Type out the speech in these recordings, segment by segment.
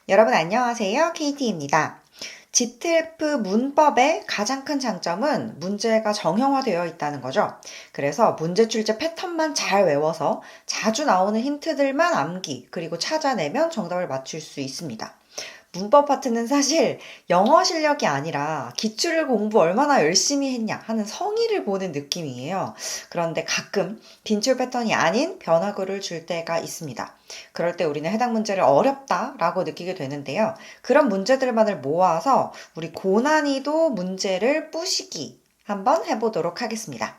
여러분 안녕하세요. KT입니다. GTF 문법의 가장 큰 장점은 문제가 정형화되어 있다는 거죠. 그래서 문제 출제 패턴만 잘 외워서 자주 나오는 힌트들만 암기, 그리고 찾아내면 정답을 맞출 수 있습니다. 문법 파트는 사실 영어 실력이 아니라 기출을 공부 얼마나 열심히 했냐 하는 성의를 보는 느낌이에요. 그런데 가끔 빈출 패턴이 아닌 변화구를 줄 때가 있습니다. 그럴 때 우리는 해당 문제를 어렵다라고 느끼게 되는데요. 그런 문제들만을 모아서 우리 고난이도 문제를 뿌시기 한번 해보도록 하겠습니다.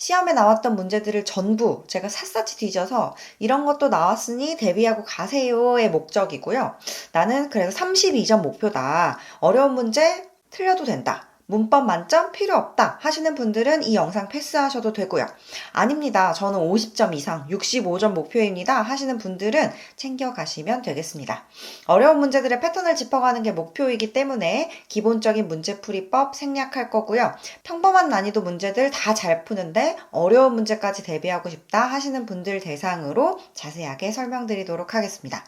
시험에 나왔던 문제들을 전부 제가 샅샅이 뒤져서 이런 것도 나왔으니 대비하고 가세요의 목적이고요. 나는 그래서 32점 목표다. 어려운 문제 틀려도 된다. 문법 만점 필요 없다 하시는 분들은 이 영상 패스하셔도 되고요. 아닙니다. 저는 50점 이상 65점 목표입니다 하시는 분들은 챙겨가시면 되겠습니다. 어려운 문제들의 패턴을 짚어가는 게 목표이기 때문에 기본적인 문제풀이법 생략할 거고요. 평범한 난이도 문제들 다 잘 푸는데 어려운 문제까지 대비하고 싶다 하시는 분들 대상으로 자세하게 설명드리도록 하겠습니다.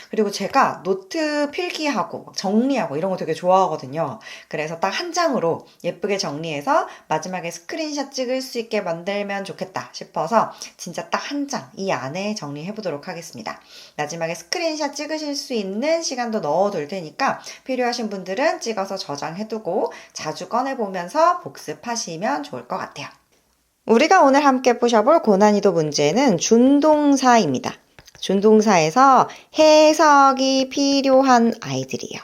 그리고 제가 노트 필기하고 정리하고 이런 거 되게 좋아하거든요. 그래서 딱 한 장으로 예쁘게 정리해서 마지막에 스크린샷 찍을 수 있게 만들면 좋겠다 싶어서 진짜 딱 한 장 이 안에 정리해 보도록 하겠습니다. 마지막에 스크린샷 찍으실 수 있는 시간도 넣어둘 테니까 필요하신 분들은 찍어서 저장해두고 자주 꺼내보면서 복습하시면 좋을 것 같아요. 우리가 오늘 함께 푸셔볼 고난이도 문제는 준동사입니다. 준동사에서 해석이 필요한 아이들이에요.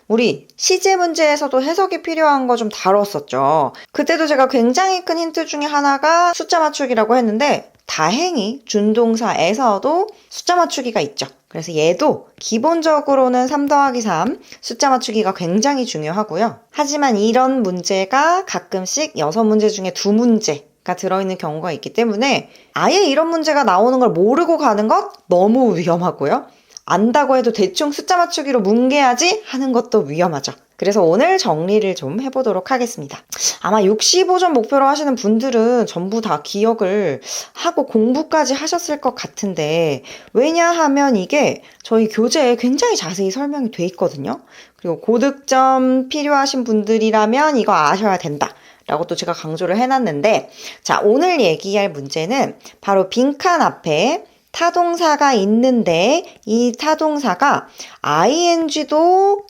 우리 시제 문제에서도 해석이 필요한 거 좀 다뤘었죠. 그때도 제가 굉장히 큰 힌트 중에 하나가 숫자 맞추기라고 했는데 다행히 준동사에서도 숫자 맞추기가 있죠. 그래서 얘도 기본적으로는 3 더하기 3 숫자 맞추기가 굉장히 중요하고요. 하지만 이런 문제가 가끔씩 6문제 중에 2문제가 들어있는 경우가 있기 때문에 아예 이런 문제가 나오는 걸 모르고 가는 것 너무 위험하고요. 안다고 해도 대충 숫자 맞추기로 뭉개야지 하는 것도 위험하죠. 그래서 오늘 정리를 좀 해보도록 하겠습니다. 아마 65점 목표로 하시는 분들은 전부 다 기억을 하고 공부까지 하셨을 것 같은데 왜냐하면 이게 저희 교재에 굉장히 자세히 설명이 돼 있거든요. 그리고 고득점 필요하신 분들이라면 이거 아셔야 된다. 라고 또 제가 강조를 해놨는데 자, 오늘 얘기할 문제는 바로 빈칸 앞에 타동사가 있는데 이 타동사가 ing도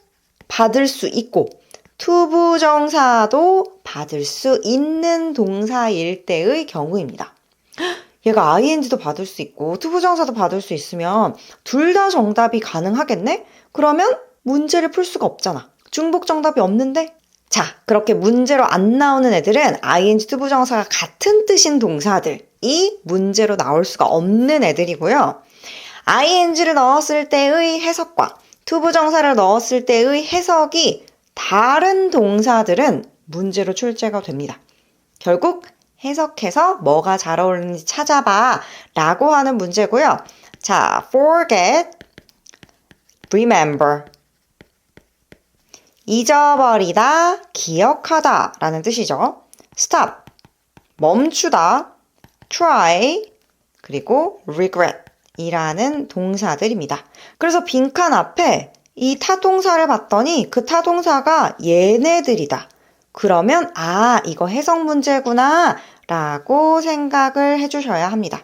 받을 수 있고 투부정사도 받을 수 있는 동사일 때의 경우입니다. 얘가 ing도 받을 수 있고 투부정사도 받을 수 있으면 둘 다 정답이 가능하겠네? 그러면 문제를 풀 수가 없잖아. 중복 정답이 없는데? 자, 그렇게 문제로 안 나오는 애들은 ing 투부정사가 같은 뜻인 동사들이 문제로 나올 수가 없는 애들이고요. ing를 넣었을 때의 해석과 투부정사를 넣었을 때의 해석이 다른 동사들은 문제로 출제가 됩니다. 결국 해석해서 뭐가 잘 어울리는지 찾아봐 라고 하는 문제고요. 자, forget, remember. 잊어버리다, 기억하다 라는 뜻이죠. stop, 멈추다, try, 그리고 regret 이라는 동사들입니다. 그래서 빈칸 앞에 이 타동사를 봤더니 그 타동사가 얘네들이다. 그러면 이거 해석 문제구나 라고 생각을 해주셔야 합니다.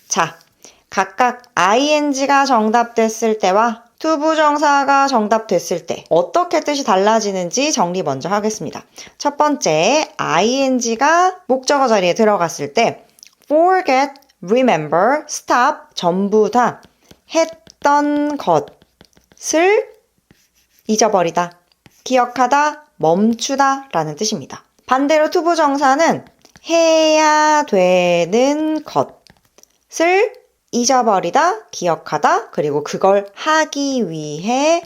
자, 각각 ing가 정답됐을 때와 투부정사가 정답됐을 때 어떻게 뜻이 달라지는지 정리 먼저 하겠습니다. 첫 번째, ing가 목적어 자리에 들어갔을 때 forget, remember, stop 전부 다 했던 것을 잊어버리다, 기억하다, 멈추다 라는 뜻입니다. 반대로 투부정사는 해야 되는 것을 잊어버리다, 기억하다, 그리고 그걸 하기 위해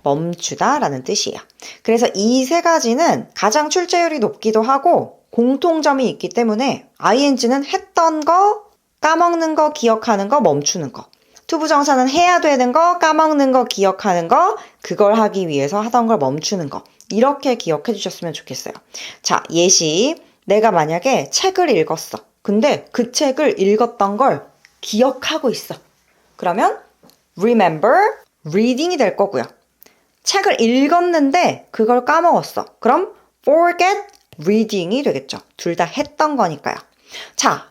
멈추다 라는 뜻이에요. 그래서 이 세 가지는 가장 출제율이 높기도 하고 공통점이 있기 때문에 ing는 했던 거, 까먹는 거, 기억하는 거, 멈추는 거. 투부정사는 해야 되는 거, 까먹는 거, 기억하는 거, 그걸 하기 위해서 하던 걸 멈추는 거. 이렇게 기억해 주셨으면 좋겠어요. 자, 예시. 내가 만약에 책을 읽었어. 근데 그 책을 읽었던 걸 기억하고 있어. 그러면 remember reading이 될 거고요. 책을 읽었는데 그걸 까먹었어. 그럼 forget reading이 되겠죠. 둘 다 했던 거니까요. 자,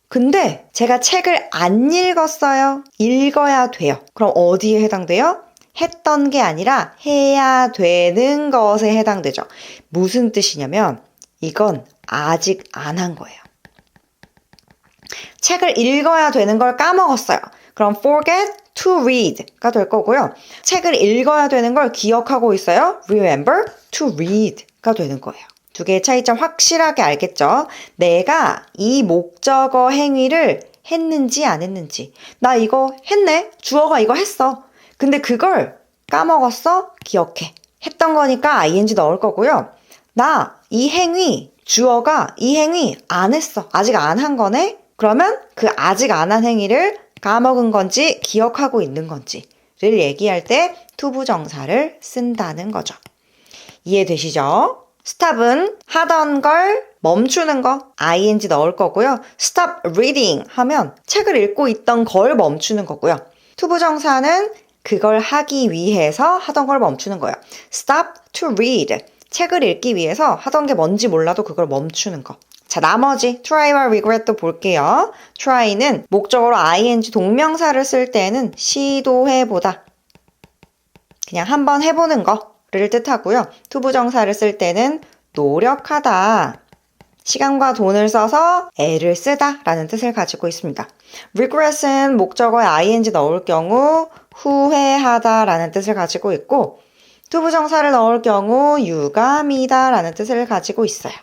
근데 제가 책을 안 읽었어요. 읽어야 돼요. 그럼 어디에 해당돼요? 했던 게 아니라 해야 되는 것에 해당되죠. 무슨 뜻이냐면 이건 아직 안 한 거예요. 책을 읽어야 되는 걸 까먹었어요. 그럼 forget to read가 될 거고요. 책을 읽어야 되는 걸 기억하고 있어요. remember to read가 되는 거예요. 두 개의 차이점 확실하게 알겠죠? 내가 이 목적어 행위를 했는지 안 했는지. 나 이거 했네. 주어가 이거 했어. 근데 그걸 까먹었어. 기억해. 했던 거니까 ing 넣을 거고요. 나 이 행위, 주어가 이 행위 안 했어. 아직 안 한 거네. 그러면 그 아직 안 한 행위를 까먹은 건지 기억하고 있는 건지를 얘기할 때 투부정사를 쓴다는 거죠. 이해되시죠? stop은 하던 걸 멈추는 거 ing 넣을 거고요. stop reading 하면 책을 읽고 있던 걸 멈추는 거고요. 투부정사는 그걸 하기 위해서 하던 걸 멈추는 거예요. stop to read. 책을 읽기 위해서 하던 게 뭔지 몰라도 그걸 멈추는 거. 자, 나머지 try와 regret도 볼게요. try는 목적어로 ing 동명사를 쓸 때는 시도해보다. 그냥 한번 해보는 거를 뜻하고요. 투부정사를 쓸 때는 노력하다. 시간과 돈을 써서 애를 쓰다 라는 뜻을 가지고 있습니다. regret은 목적어에 ing 넣을 경우 후회하다 라는 뜻을 가지고 있고 투부정사를 넣을 경우 유감이다 라는 뜻을 가지고 있어요.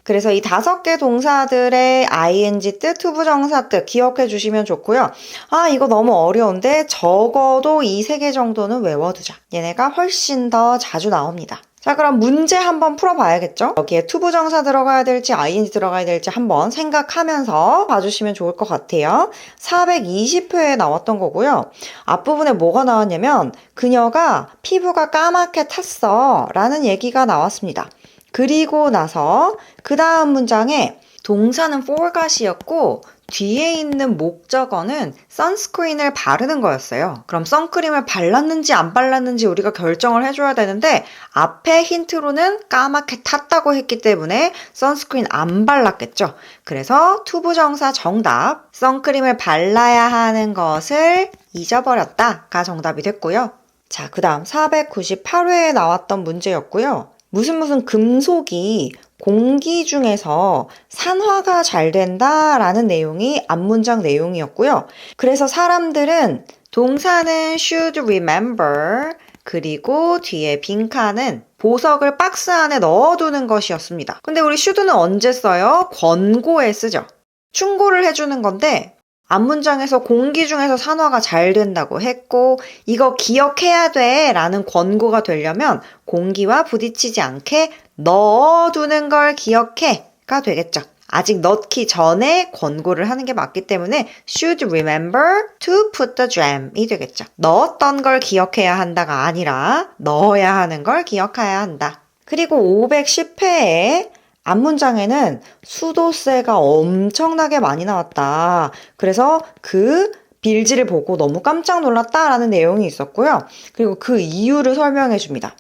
그래서 이 5개 동사들의 ing 뜻, 투부정사 뜻 기억해 주시면 좋고요. 아, 이거 너무 어려운데 적어도 이 3개 정도는 외워두자. 얘네가 훨씬 더 자주 나옵니다. 자, 그럼 문제 한번 풀어봐야겠죠? 여기에 투부정사 들어가야 될지 ing 들어가야 될지 한번 생각하면서 봐주시면 좋을 것 같아요. 420회에 나왔던 거고요. 앞부분에 뭐가 나왔냐면 그녀가 피부가 까맣게 탔어 라는 얘기가 나왔습니다. 그리고 나서 그 다음 문장에 동사는 forgot이었고 뒤에 있는 목적어는 선스크린을 바르는 거였어요. 그럼 선크림을 발랐는지 안 발랐는지 우리가 결정을 해줘야 되는데 앞에 힌트로는 까맣게 탔다고 했기 때문에 선스크린 안 발랐겠죠. 그래서 투부정사 정답, 선크림을 발라야 하는 것을 잊어버렸다가 정답이 됐고요. 자, 그 다음 498회에 나왔던 문제였고요. 무슨 금속이 공기 중에서 산화가 잘 된다라는 내용이 앞문장 내용이었고요. 그래서 사람들은 동사는 should remember 그리고 뒤에 빈칸은 보석을 박스 안에 넣어두는 것이었습니다. 근데 우리 should는 언제 써요? 권고에 쓰죠. 충고를 해주는 건데 앞문장에서 공기 중에서 산화가 잘 된다고 했고 이거 기억해야 돼 라는 권고가 되려면 공기와 부딪히지 않게 넣어두는 걸 기억해가 되겠죠. 아직 넣기 전에 권고를 하는 게 맞기 때문에 should remember to put the jam이 되겠죠. 넣었던 걸 기억해야 한다가 아니라 넣어야 하는 걸 기억해야 한다. 그리고 510회에 앞문장에는 수도세가 엄청나게 많이 나왔다. 그래서 그 빌지를 보고 너무 깜짝 놀랐다라는 내용이 있었고요. 그리고 그 이유를 설명해 줍니다.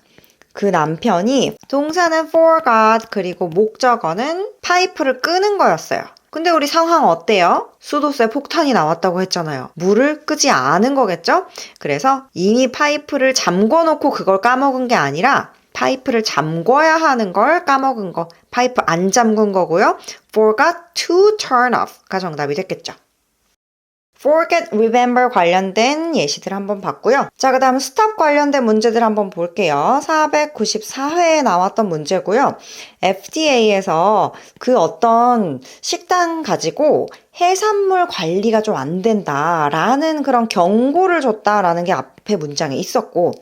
그 남편이 동사는 forgot 그리고 목적어는 파이프를 끄는 거였어요. 근데 우리 상황 어때요? 수도세 폭탄이 나왔다고 했잖아요. 물을 끄지 않은 거겠죠? 그래서 이미 파이프를 잠궈놓고 그걸 까먹은 게 아니라 파이프를 잠궈야 하는 걸 까먹은 거, 파이프 안 잠근 거고요. forgot to turn off가 정답이 됐겠죠. forget, remember 관련된 예시들 한번 봤고요. 자, 그 다음 stop 관련된 문제들 한번 볼게요. 494회에 나왔던 문제고요. FDA에서 그 어떤 식당 가지고 해산물 관리가 좀 안 된다라는 그런 경고를 줬다라는 게 앞에 문장에 있었고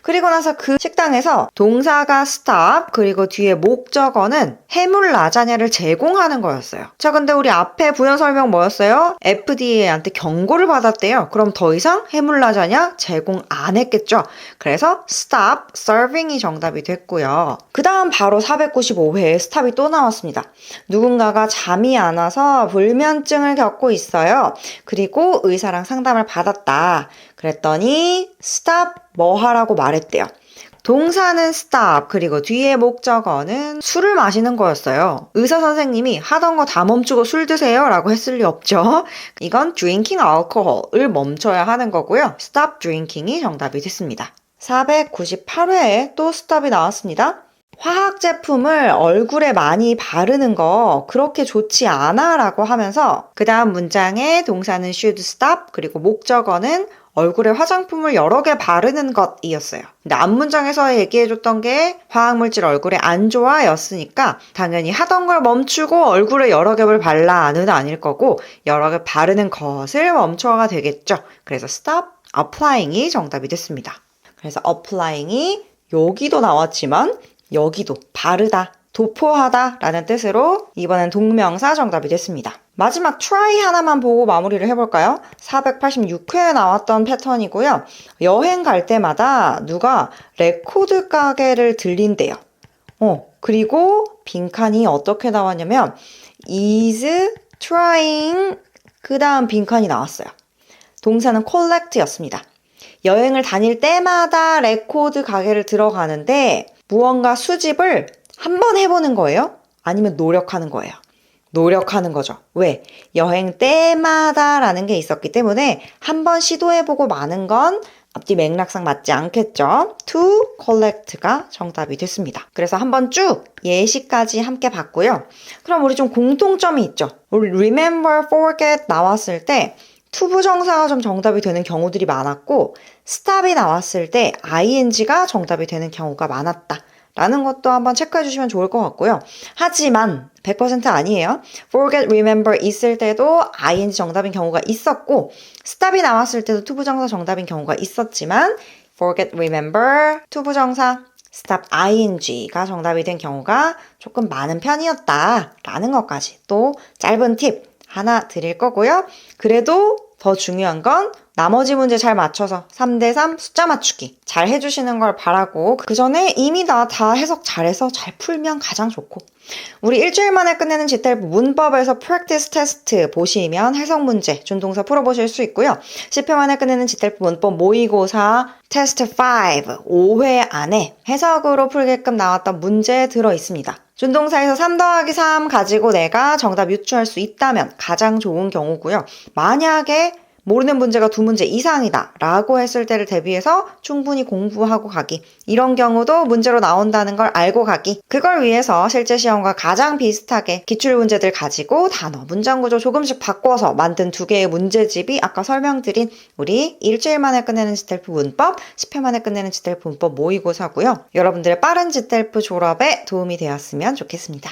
그리고 나서 그 식당에서 동사가 stop 그리고 뒤에 목적어는 해물 라자냐를 제공하는 거였어요. 자, 근데 우리 앞에 부연 설명 뭐였어요? FDA한테 경고를 받았대요. 그럼 더 이상 해물 라자냐 제공 안 했겠죠. 그래서 stop serving이 정답이 됐고요. 그 다음 바로 495회 5회에 스탑이 또 나왔습니다. 누군가가 잠이 안 와서 불면증을 겪고 있어요. 그리고 의사랑 상담을 받았다. 그랬더니 stop 뭐 하라고 말했대요. 동사는 stop, 그리고 뒤에 목적어는 술을 마시는 거였어요. 의사 선생님이 하던 거 다 멈추고 술 드세요 라고 했을 리 없죠. 이건 drinking alcohol을 멈춰야 하는 거고요. stop drinking이 정답이 됐습니다. 498회에 또 stop이 나왔습니다. 화학 제품을 얼굴에 많이 바르는 거 그렇게 좋지 않아 라고 하면서 그 다음 문장에 동사는 should stop, 그리고 목적어는 얼굴에 화장품을 여러 개 바르는 것이었어요. 근데 앞문장에서 얘기해줬던 게 화학물질 얼굴에 안 좋아 였으니까 당연히 하던 걸 멈추고 얼굴에 여러 겹을 발라는 아닐 거고 여러 개 바르는 것을 멈춰가 되겠죠. 그래서 stop applying이 정답이 됐습니다. 그래서 applying이 여기도 나왔지만 여기도 바르다, 도포하다 라는 뜻으로 이번엔 동명사 정답이 됐습니다. 마지막 try 하나만 보고 마무리를 해볼까요? 486회에 나왔던 패턴이고요. 여행 갈 때마다 누가 레코드 가게를 들린대요. 그리고 빈칸이 어떻게 나왔냐면 is trying 그 다음 빈칸이 나왔어요. 동사는 collect였습니다. 여행을 다닐 때마다 레코드 가게를 들어가는데 무언가 수집을 한번 해보는 거예요? 아니면 노력하는 거예요? 노력하는 거죠. 왜? 여행 때마다 라는 게 있었기 때문에 한번 시도해보고 마는 건 앞뒤 맥락상 맞지 않겠죠? to collect가 정답이 됐습니다. 그래서 한번 쭉 예시까지 함께 봤고요. 그럼 우리 좀 공통점이 있죠. 우리 remember, forget 나왔을 때 투부정사가 좀 정답이 되는 경우들이 많았고 stop이 나왔을 때 ing가 정답이 되는 경우가 많았다. 라는 것도 한번 체크해 주시면 좋을 것 같고요. 하지만 100% 아니에요. forget, remember 있을 때도 ing 정답인 경우가 있었고 stop이 나왔을 때도 투부정사 정답인 경우가 있었지만 forget, remember, 투부정사, stop, ing가 정답이 된 경우가 조금 많은 편이었다라는 것까지 또 짧은 팁 하나 드릴 거고요. 그래도 더 중요한 건 나머지 문제 잘 맞춰서 3대3 숫자 맞추기 잘 해주시는 걸 바라고 그 전에 이미 다 해석 잘해서 잘 풀면 가장 좋고 우리 일주일 만에 끝내는 GTLF 문법에서 practice test 보시면 해석 문제, 준동사 풀어보실 수 있고요. 10회 만에 끝내는 GTLF 문법 모의고사 테스트 5회 안에 해석으로 풀게끔 나왔던 문제 들어있습니다. 준동사에서 3 더하기 3 가지고 내가 정답 유추할 수 있다면 가장 좋은 경우고요. 만약에 모르는 문제가 2문제 이상이다 라고 했을 때를 대비해서 충분히 공부하고 가기, 이런 경우도 문제로 나온다는 걸 알고 가기, 그걸 위해서 실제 시험과 가장 비슷하게 기출문제들 가지고 단어, 문장구조 조금씩 바꿔서 만든 2개의 문제집이 아까 설명드린 우리 일주일 만에 끝내는 GTLF 문법, 10회 만에 끝내는 GTLF 문법 모의고사고요. 여러분들의 빠른 GTLF 졸업에 도움이 되었으면 좋겠습니다.